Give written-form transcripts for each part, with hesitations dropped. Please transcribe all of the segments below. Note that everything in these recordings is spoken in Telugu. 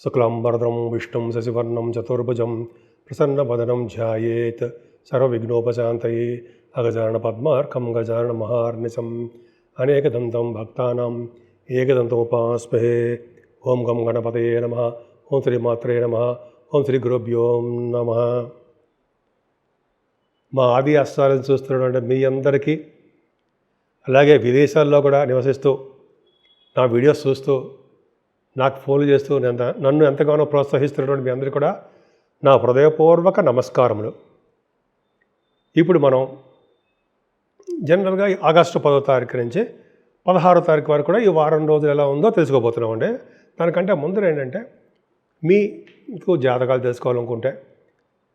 శుక్లాంబరధరం విష్ణుం శశివర్ణం చతుర్భుజం ప్రసన్నవదనం ధ్యాయేత్ సర్వవిఘ్నోపశాంతయే అగజానన పద్మార్కం గజానన మహార్నిశం అనేకదంతం భక్తానాం ఏకదంతముపాస్మహే. ఓం గం గణపతయే నమః. ఓం శ్రీమాత్రే నమః. ఓం శ్రీ గురుభ్యో నమః. మా ఆది అస్త్రాలను చూస్తున్నటువంటి మీ అందరికీ, అలాగే విదేశాల్లో కూడా నివసిస్తూ నా వీడియోస్ చూస్తూ నాకు ఫోన్లు చేస్తూ నన్ను ఎంతగానో ప్రోత్సహిస్తున్నటువంటి మీ అందరికీ కూడా నా హృదయపూర్వక నమస్కారములు. ఇప్పుడు మనం జనరల్గా ఆగస్టు 10వ తారీఖు నుంచి 16వ తారీఖు వరకు కూడా ఈ వారం రోజులు ఎలా ఉందో తెలుసుకోబోతున్నామండి. దానికంటే ముందర ఏంటంటే, మీకు జాతకాలు తెలుసుకోవాలనుకుంటే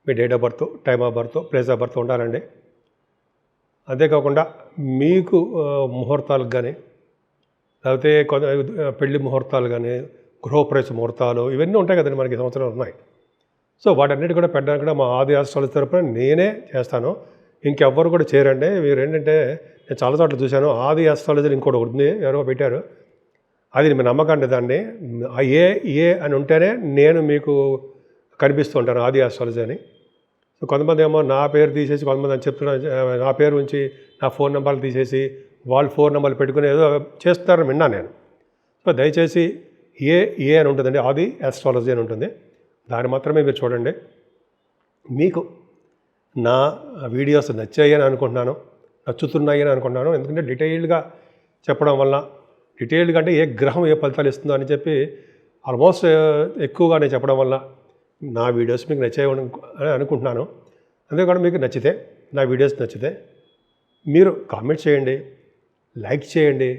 మీ date of birth, time of birth, place of birth ఉండాలండి. అంతేకాకుండా మీకు ముహూర్తాలకు కానీ, లేకపోతే పెళ్లి ముహూర్తాలు కానీ, గృహప్రవేశ ముహూర్తాలు ఇవన్నీ ఉంటాయి కదండి, మనకి సంవత్సరం ఉన్నాయి. సో వాటన్నిటి కూడా పెట్టడానికి కూడా మా ఆది ఆస్ట్రాలజీ తరపున నేనే చేస్తాను. ఇంకెవ్వరు కూడా చేయరండి. మీరు ఏంటంటే, నేను చాలా చోట్ల చూశాను, ఆది ఆస్ట్రాలజీ ఇంకోటి ఉంది, ఎవరో పెట్టారు. అది మీ నమ్మకండి. దాన్ని ఏ అని ఉంటేనే నేను మీకు కనిపిస్తూ ఉంటాను, ఆది ఆస్ట్రాలజీ అని. సో కొంతమంది ఏమో నా పేరు తీసేసి, కొంతమంది అని చెప్తున్నారు, నా పేరు ఉంచి నా ఫోన్ నెంబర్లు తీసేసి వాళ్ళు ఫోన్ నెంబర్లు పెట్టుకుని ఏదో చేస్తారని విన్నాను నేను. సో దయచేసి ఏ అని ఉంటుందండి, ఆది ఆస్ట్రాలజీ అని ఉంటుంది. దాన్ని మాత్రమే మీరు చూడండి. మీకు నా వీడియోస్ నచ్చాయని అనుకుంటున్నాను, నచ్చుతున్నాయని అనుకుంటున్నాను. ఎందుకంటే డీటెయిల్డ్గా చెప్పడం వల్ల, డీటెయిల్డ్గా అంటే ఏ గ్రహం ఏ ఫలితాలు ఇస్తుందో అని చెప్పి ఆల్మోస్ట్ ఎక్కువగా నేను చెప్పడం వల్ల నా వీడియోస్ మీకు నచ్చాయని అనుకుంటున్నాను. అంతేకాకుండా మీకు నచ్చితే, నా వీడియోస్ నచ్చితే మీరు కామెంట్ చేయండి, లైక్ చేయండి,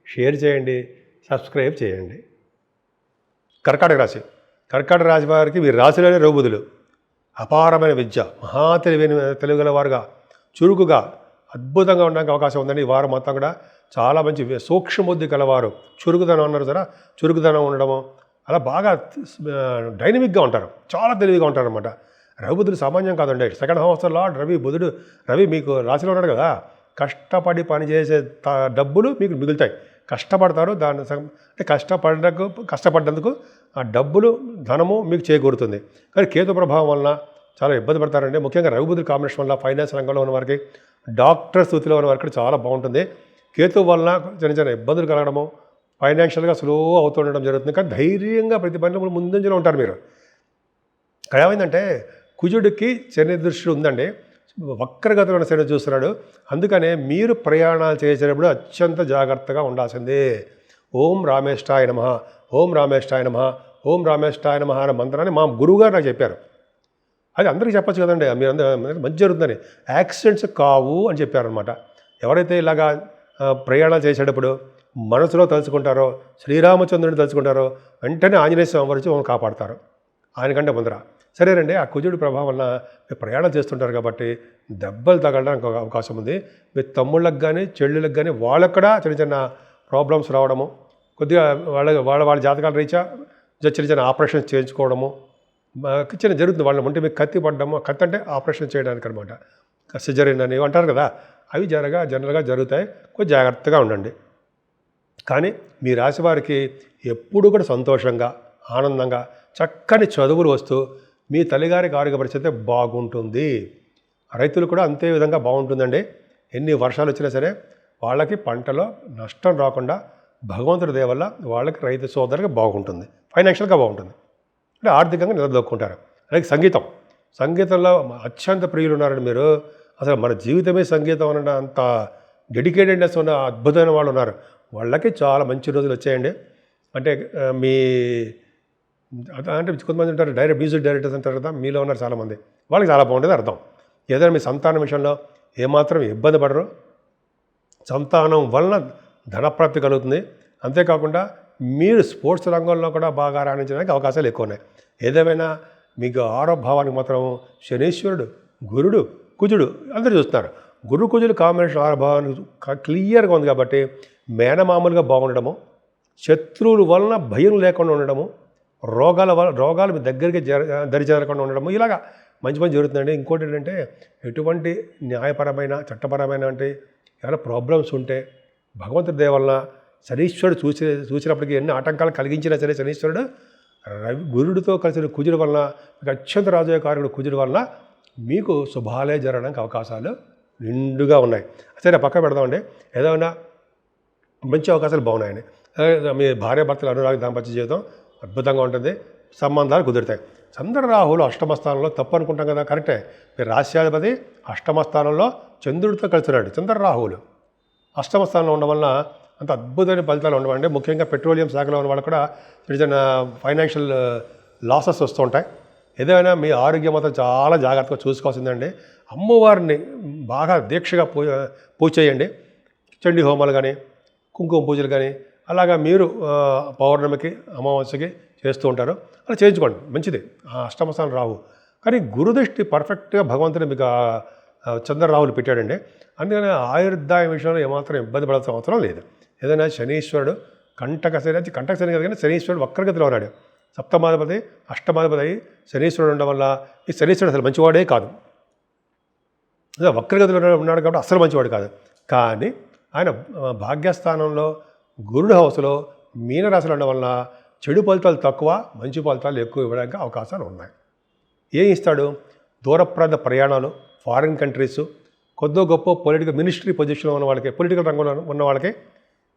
షేర్ చేయండి, సబ్స్క్రైబ్ చేయండి. కర్కాటక రాశి వారికి వీరి రాశిలోనే రఘుబుధులు అపారమైన విద్య, మహా తెలివిగల వారుగా, చురుకుగా, అద్భుతంగా ఉండడానికి అవకాశం ఉందండి. ఈ వారం మొత్తం కూడా చాలా మంచి సూక్ష్మబుద్ధి కలవారు, చురుకుదనం అన్నారు కదా, చురుకుదనం ఉండడము, అలా బాగా డైనమిక్గా ఉంటారు, చాలా తెలివిగా ఉంటారు అనమాట. రఘుబుధుడు సామాన్యం కాదండి. సెకండ్ హౌస్ లార్డ్ రవి మీకు రాశిలో ఉన్నాడు కదా. కష్టపడి పనిచేసే డబ్బులు మీకు మిగులుతాయి. కష్టపడతారు, దాని అంటే కష్టపడ్డందుకు ఆ డబ్బులు, ధనము మీకు చేకూరుతుంది. కానీ కేతు ప్రభావం వలన చాలా ఇబ్బంది పడతారండి. ముఖ్యంగా రఘుబుధుడి కాంబినేషన్ వల్ల ఫైనాన్స్ రంగంలో ఉన్న వారికి, డాక్టర్ స్థితిలో ఉన్న వారికి చాలా బాగుంటుంది. కేతు వలన చిన్న ఇబ్బందులు కలగడము, ఫైనాన్షియల్గా స్లో అవుతుండడం జరుగుతుంది. కానీ ధైర్యంగా ప్రతి పనిలో ముందంజలో ఉంటారు మీరు. ఇక్కడ ఏమైందంటే, కుజుడికి శని దృష్టి ఉందండి, వక్రగతిలో శని చూస్తున్నాడు. అందుకనే మీరు ప్రయాణాలు చేసేటప్పుడు అత్యంత జాగ్రత్తగా ఉండాల్సిందే. ఓం రామేష్టాయ నమః, ఓం రామేష్టాయ నమః, ఓం రామేష్టాయ నమః అనే మంత్రాన్ని మా గురువుగారు నాకు చెప్పారు. అది అందరికీ చెప్పచ్చు కదండి, మీరు మంచి జరుగుతుందని. యాక్సిడెంట్స్ కావు అని చెప్పారనమాట. ఎవరైతే ఇలాగా ప్రయాణాలు చేసేటప్పుడు మనసులో తలుచుకుంటారో, శ్రీరామచంద్రుడిని తలుచుకుంటారో, వెంటనే ఆంజనేయ స్వామి వారు వచ్చి మమ్మల్ని కాపాడతారు. ఆయనకంటే ముందర సరేనండి. ఆ కుజుడి ప్రభావం వల్ల మీరు ప్రయాణం చేస్తుంటారు కాబట్టి దెబ్బలు తగలడానికి అవకాశం ఉంది. మీ తమ్ముళ్ళకి కానీ, చెల్లెళ్ళకి కానీ వాళ్ళకు కూడా చిన్న ప్రాబ్లమ్స్ రావడము, కొద్దిగా వాళ్ళ జాతకాల రీత్యా చిన్న ఆపరేషన్స్ చేయించుకోవడము జరుగుతుంది. వాళ్ళ ఉంటే మీకు కత్తి పడ్డము, కత్తి అంటే ఆపరేషన్ చేయడానికి అనమాట, సిజరీన్ అని అంటారు కదా, అవి జనరల్గా జరుగుతాయి. కొంచెం జాగ్రత్తగా ఉండండి. కానీ మీ రాశి వారికి ఎప్పుడు కూడా సంతోషంగా, ఆనందంగా, చక్కని చదువులు వస్తూ మీ తల్లిగారికి ఆరోగ్య పరిస్థితి బాగుంటుంది. రైతులు కూడా అంతే విధంగా బాగుంటుందండి. ఎన్ని వర్షాలు వచ్చినా సరే వాళ్ళకి పంటలో నష్టం రాకుండా భగవంతుడి దయ వల్ల వాళ్ళకి, రైతు సోదరులకు బాగుంటుంది, ఫైనాన్షియల్గా బాగుంటుంది, అంటే ఆర్థికంగా నిలదొక్కుంటారు. అలాగే సంగీతంలో అత్యంత ప్రియులు ఉన్నారండి మీరు. అసలు మన జీవితమే సంగీతం అన్న అంత డెడికేటెడ్నెస్ ఉన్న అద్భుతమైన వాళ్ళు ఉన్నారు. వాళ్ళకి చాలా మంచి రోజులు వచ్చాయండి. అంటే కొంతమంది ఉంటారు మ్యూజిక్ డైరెక్టర్స్ అంటారు కదా, మీలో ఉన్నారు చాలామంది, వాళ్ళకి చాలా బాగుంటుంది అర్థం. ఏదైనా మీ సంతానం విషయంలో ఏమాత్రం ఇబ్బంది పడరు, సంతానం వలన ధనప్రాప్తి కలుగుతుంది. అంతేకాకుండా మీరు స్పోర్ట్స్ రంగంలో కూడా బాగా రాణించడానికి అవకాశాలు ఎక్కువ ఉన్నాయి. ఏదేమైనా మీకు ఆరోభావానికి మాత్రం శనీశ్వరుడు, గురుడు, కుజుడు అందరూ చూస్తున్నారు. గురు కుజుడు కాంబినేషన్ ఆరోభావానికి క్లియర్గా ఉంది కాబట్టి మేనమామూలుగా బాగుండడము, శత్రువుల వలన భయం లేకుండా ఉండడము, రోగాలు మీ దగ్గరికి దరిచేరకుండా ఉండడము, ఇలాగా మంచి జరుగుతుందండి. ఇంకోటి ఏంటంటే, ఎటువంటి న్యాయపరమైన, చట్టపరమైన అంటే ఏమైనా ప్రాబ్లమ్స్ ఉంటే భగవంతుడి దయ వలన శనీశ్వరుడు చూసినప్పటికీ ఎన్ని ఆటంకాలు కలిగించినా సరే శనీశ్వరుడు గురుడితో కలిసిన కుజుడి వలన, మీకు అత్యంత రాజయోగ కారకుడు కుజుడి వలన మీకు శుభాలే జరగడానికి అవకాశాలు నిండుగా ఉన్నాయి. సరే పక్క పెడదామండి. ఏదైనా మంచి అవకాశాలు బాగున్నాయండి. మీ భార్యాభర్తల అనురాగ దాంపత్య జీవితం అద్భుతంగా ఉంటుంది, సంబంధాలు కుదురుతాయి. చంద్ర రాహువులు అష్టమ స్థానంలో తప్పు అనుకుంటాం కదా, కరెక్టే. మీరు రాశ్యాధిపతి అష్టమ స్థానంలో చంద్రుడితో కలిసినాడు. చంద్ర రాహువులు అష్టమ స్థానంలో ఉండడం వలన అంత అద్భుతమైన ఫలితాలు ఉండవండి. ముఖ్యంగా పెట్రోలియం శాఖలో ఉన్న వాళ్ళు కూడా చిన్న చిన్న ఫైనాన్షియల్ లాసెస్ వస్తూ ఉంటాయి. ఏదైనా మీ ఆరోగ్యం మాత్రం చాలా జాగ్రత్తగా చూసుకోవాల్సిందండి. అమ్మవారిని బాగా దీక్షగా పూజ చేయండి. చండీ హోమాలు కానీ, కుంకుమ పూజలు కానీ, అలాగా మీరు పౌర్ణమికి అమావాస్యకి చేస్తూ ఉంటారు, అలా చేయించుకోండి, మంచిది. అష్టమ స్థానం రాహు కానీ గురుదృష్టి పర్ఫెక్ట్గా భగవంతుని మీకు చంద్ర రాహులు పెట్టాడండి. అందుకని ఆయుర్దాయం విషయంలో ఏమాత్రం ఇబ్బంది పడాల్సిన అవసరం లేదు. ఏదైనా శనీశ్వరుడు కంటక శని కదా, కానీ శనీశ్వరుడు వక్రగతిలో ఉన్నాడు. సప్తమాధిపతి అష్టమాధిపతి అయి శనీశ్వరుడు ఉండడం వల్ల ఈ శనీశ్వరుడు అసలు మంచివాడే కాదు. వక్రగతిలో ఉన్నాడు కాబట్టి అసలు మంచివాడు కాదు. కానీ ఆయన భాగ్యస్థానంలో గురుడు హౌస్లో మీనరాశిలో ఉండడం వల్ల చెడు ఫలితాలు తక్కువ, మంచి ఫలితాలు ఎక్కువ ఇవ్వడానికి అవకాశాలు ఉన్నాయి. ఏం ఇస్తాడు? దూర ప్రాంత ప్రయాణాలు, ఫారిన్ కంట్రీస్, కొద్దో గొప్ప పొలిటికల్ మినిస్ట్రీ పొజిషన్లో ఉన్న వాళ్ళకి, పొలిటికల్ రంగంలో ఉన్న వాళ్ళకి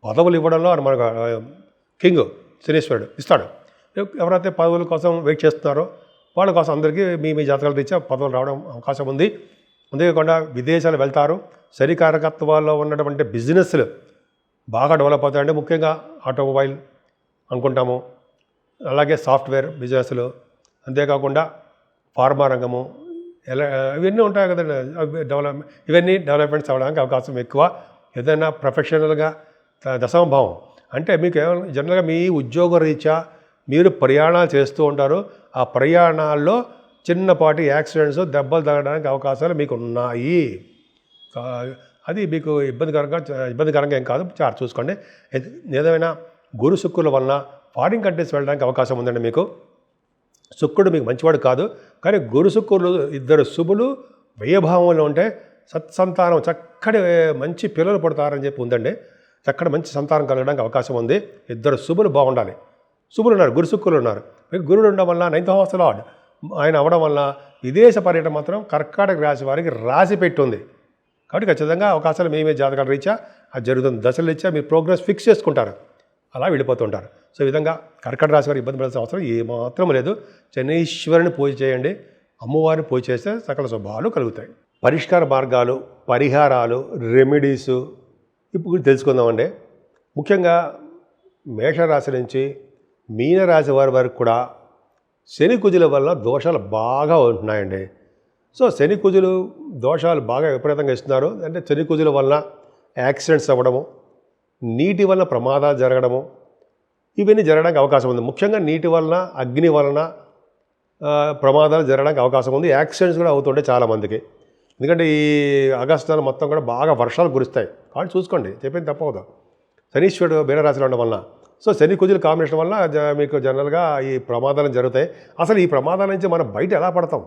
పదవులు ఇవ్వడంలో ఆయన మనకు కింగ్ శనీశ్వరుడు ఇస్తాడు. ఎవరైతే పదవుల కోసం వెయిట్ చేస్తున్నారో వాళ్ళ కోసం అందరికీ మీ జాతకాల రీత్యా పదవులు రావడం అవకాశం ఉంది. అంతేకాకుండా విదేశాలు వెళ్తారు. శరీకారకత్వాల్లో ఉన్నటువంటి బిజినెస్లు బాగా డెవలప్ అవుతాయండి. ముఖ్యంగా ఆటోమొబైల్ అనుకుంటాము, అలాగే సాఫ్ట్వేర్ బిజినెస్లు, అంతేకాకుండా ఫార్మా రంగము, ఇవన్నీ ఉంటాయి కదండి. ఇవన్నీ డెవలప్మెంట్స్ అవ్వడానికి అవకాశం ఎక్కువ. ఏదైనా ప్రొఫెషనల్గా దశమ భావం అంటే మీకు ఏమైనా జనరల్గా మీ ఉద్యోగ రీత్యా మీరు ప్రయాణాలు చేస్తూ ఉంటారు. ఆ ప్రయాణాల్లో చిన్నపాటి యాక్సిడెంట్స్, దెబ్బలు తగడానికి అవకాశాలు మీకు ఉన్నాయి. అది మీకు ఇబ్బందికరంగా ఏం కాదు, చాలా చూసుకోండి. ఏదైనా గురు శుక్రుల వలన ఫారిన్ కంట్రీస్ వెళ్ళడానికి అవకాశం ఉందండి. మీకు శుక్రుడు మీకు మంచివాడు కాదు, కానీ గురు శుక్రులు ఇద్దరు శుభులు వ్యయభావంలో ఉంటే సత్సంతానం చక్కటి మంచి పిల్లలు పడతారని చెప్పి ఉందండి. చక్కటి మంచి సంతానం కలగడానికి అవకాశం ఉంది. ఇద్దరు శుభులు బాగుండాలి. శుభులు ఉన్నారు, గురు శుక్రులు ఉన్నారు. మీకు గురుడు ఉండడం వల్ల 9th house లార్డ్ ఆయన అవ్వడం వల్ల విదేశ పర్యటన మాత్రం కర్కాటక రాశి వారికి రాసి పెట్టుంది. కాబట్టి ఖచ్చితంగా అవకాశాలు మేమే జాతకాల రీత్యా అది జరుగుతుంది. దశల రీత్యా మీరు ప్రోగ్రెస్ ఫిక్స్ చేసుకుంటారు, అలా వెళ్ళిపోతుంటారు. సో ఈ విధంగా కర్కాటక రాశి వారికి ఇబ్బంది పడాల్సిన అవసరం ఏమాత్రం లేదు. శనీశ్వరుని పూజ చేయండి, అమ్మవారిని పూజ చేస్తే సకల శుభాలు కలుగుతాయి. పరిష్కార మార్గాలు, పరిహారాలు, రెమెడీసు ఇప్పుడు తెలుసుకుందామండి. ముఖ్యంగా మేషరాశి నుంచి మీనరాశి వారి వరకు కూడా శని కుజుల వల్ల దోషాలు బాగా ఉంటున్నాయండి. సో శని కుజులు దోషాలు బాగా విపరీతంగా ఇస్తున్నారు. అంటే శని కుజుల వల్ల యాక్సిడెంట్స్ అవ్వడము, నీటి వల్ల ప్రమాదాలు జరగడము, ఇవన్నీ జరగడానికి అవకాశం ఉంది. ముఖ్యంగా నీటి వలన, అగ్ని వలన ప్రమాదాలు జరగడానికి అవకాశం ఉంది. యాక్సిడెంట్స్ కూడా అవుతుంటాయి చాలామందికి. ఎందుకంటే ఈ ఆగస్టు నెల మొత్తం కూడా బాగా వర్షాలు కురుస్తాయి. కాబట్టి చూసుకోండి, చెప్పింది తప్పవుదా. శనీశ్వరుడు మీనరాశిలో ఉండడం వలన, సో శని కుజుల కాంబినేషన్ వల్ల మీకు జనరల్గా ఈ ప్రమాదాలు జరుగుతాయి. అసలు ఈ ప్రమాదాల నుంచి మనం బయట ఎలా పడతాం?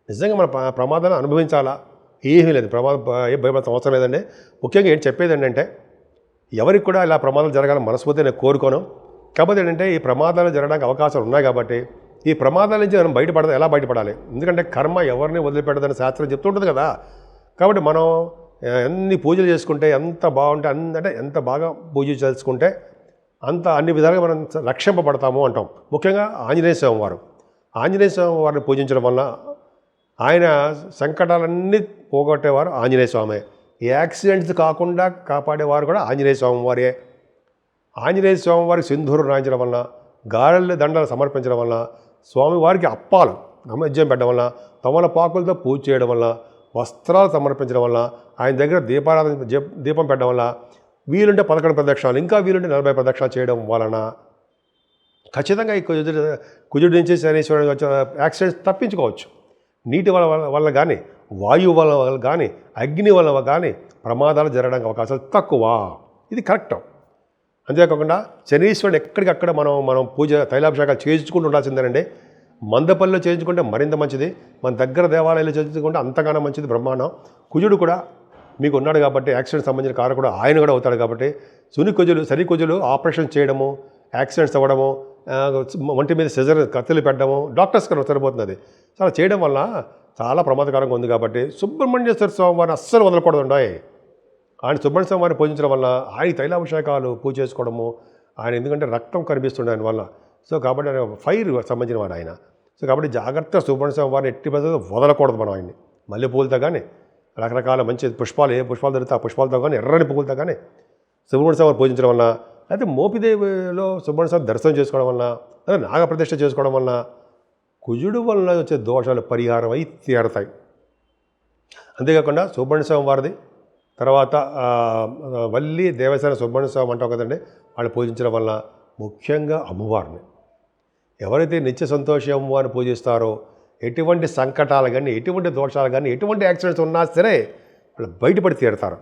నిజంగా మన ప్రమాదాన్ని అనుభవించాలా? ఏమీ లేదు, ఏం భయపడాల్సిన అవసరం లేదండి. ముఖ్యంగా ఏంటి చెప్పేది ఏంటంటే, ఎవరికి కూడా ఇలా ప్రమాదాలు జరగాలని మనస్ఫూర్తి నేను కోరుకోను. కాకపోతే ఏంటంటే ఈ ప్రమాదాలు జరగడానికి అవకాశాలు ఉన్నాయి కాబట్టి ఈ ప్రమాదాల నుంచి మనం ఎలా బయటపడాలి? ఎందుకంటే కర్మ ఎవరిని వదిలిపెట్టదని శాస్త్రం చెప్తుంటుంది కదా. కాబట్టి మనం ఎన్ని పూజలు చేసుకుంటే ఎంత బాగుంటే అంటే ఎంత బాగా పూజ చేసుకుంటే అంత అన్ని విధాలుగా మనం రక్షింపబడతాము అంటాం. ముఖ్యంగా ఆంజనేయ స్వామి వారిని పూజించడం వల్ల ఆయన సంకటాలన్నీ పోగొట్టేవారు ఆంజనేయ స్వామి. యాక్సిడెంట్స్ కాకుండా కాపాడేవారు కూడా ఆంజనేయ స్వామి వారే. ఆంజనేయ స్వామి వారికి సింధూరం రాయించడం వలన, గారెల దండలు సమర్పించడం వలన, స్వామివారికి అప్పాలు నైవేద్యం పెట్టడం వలన, తమలపాకులతో పూజ చేయడం వల్ల, వస్త్రాలు సమర్పించడం వల్ల, ఆయన దగ్గర దీపం పెట్టడం వల్ల, వీలుంటే 11 ప్రదక్షిణాలు, ఇంకా వీలుంటే 40 ప్రదక్షిణాలు చేయడం వలన ఖచ్చితంగా ఈ కుజుడి నుంచి శనీశ్వరుడు వచ్చే యాక్సిడెంట్స్ తప్పించుకోవచ్చు. నీటి వల్ల కానీ, వాయువు వల్ల కానీ, అగ్ని వల్ల కానీ ప్రమాదాలు జరగడానికి అవకాశాలు తక్కువ. ఇది కరెక్ట్. అంతేకాకుండా శనీశ్వరుడు ఎక్కడికక్కడ మనం పూజ తైలాభిషేకాలు చేయించుకుంటూ ఉండాల్సిందేనండి. మందపల్లిలో చేయించుకుంటే మరింత మంచిది, మన దగ్గర దేవాలయాలు చేయించుకుంటే అంతగానో మంచిది, బ్రహ్మాండం. కుజుడు కూడా మీకు ఉన్నాడు కాబట్టి యాక్సిడెంట్ సంబంధించిన కారకుడు ఆయన కూడా అవుతాడు కాబట్టి శని కుజులు ఆపరేషన్ చేయడము, యాక్సిడెంట్స్ అవ్వడము, ఒంటి మీద సిజర్ కత్తులు పెట్టడము డాక్టర్స్ కన్నా సరిపోతుంది అది. సో అలా చేయడం వల్ల చాలా ప్రమాదకరంగా ఉంది. కాబట్టి సుబ్రహ్మణ్యేశ్వర స్వామి వారిని అస్సలు వదలకూడదు ఉండాయి. ఆయన సుబ్రహ్మణ్య స్వామి వారిని పూజించడం వల్ల ఆయన తైలాభిషేకాలు పూజ చేసుకోవడము, ఆయన ఎందుకంటే రక్తం కనిపిస్తుండే ఆయన వల్ల. సో కాబట్టి ఆయన ఫైర్ సంబంధించిన వాడు ఆయన. సో కాబట్టి జాగ్రత్తగా సుబ్రహ్మణ్య స్వామి వారిని ఎట్టి పరిస్థితుల్లో వదలకూడదు మనం ఆయన్ని. మల్లెపూలతో కానీ రకరకాల మంచి పుష్పాలు, ఏ పుష్పాలు దొరికితే ఆ పుష్పాలతో కానీ ఎర్రని పువ్వులతో కానీ సుబ్రహ్మణ్య స్వామి వారిని పూజించడం వల్ల, అయితే మోపిదేవిలో సుబ్రహ్మణ్య స్వామి దర్శనం చేసుకోవడం వల్ల, లేదా నాగప్రతిష్ఠ చేసుకోవడం వల్ల కుజుడు వల్ల వచ్చే దోషాలు పరిహారం అయి తీరతాయి. అంతేకాకుండా సుబ్రహ్మణ్య స్వామి వారిది తర్వాత వల్లి దేవసేన సుబ్రహ్మణ్య స్వామి అంటాం కదండి, వాళ్ళు పూజించడం వల్ల ముఖ్యంగా అమ్మవారిని ఎవరైతే నిత్య సంతోషి అమ్మవారిని పూజిస్తారో ఎటువంటి సంకటాలు కానీ, ఎటువంటి దోషాలు కానీ, ఎటువంటి యాక్సిడెంట్స్ ఉన్నా సరే వాళ్ళు బయటపడి తీరుతారు.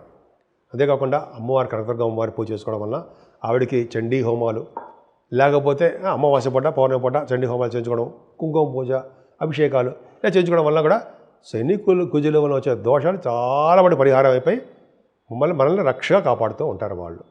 అంతేకాకుండా అమ్మవారి కనకదుర్గ అమ్మవారిని పూజ చేసుకోవడం వల్ల ఆవిడికి చండీ హోమాలు, లేకపోతే అమావాస్య పూట పౌర్ణమి పూట చండీ హోమాలు చేయించుకోవడం, కుంకుమ పూజ, అభిషేకాలు ఇలా చేయించుకోవడం వల్ల కూడా శని కుజుల వల్ల వచ్చే దోషాలు చాలా మంది పరిహారం అయిపోయి మనల్ని రక్షగా కాపాడుతూ ఉంటారు వాళ్ళు.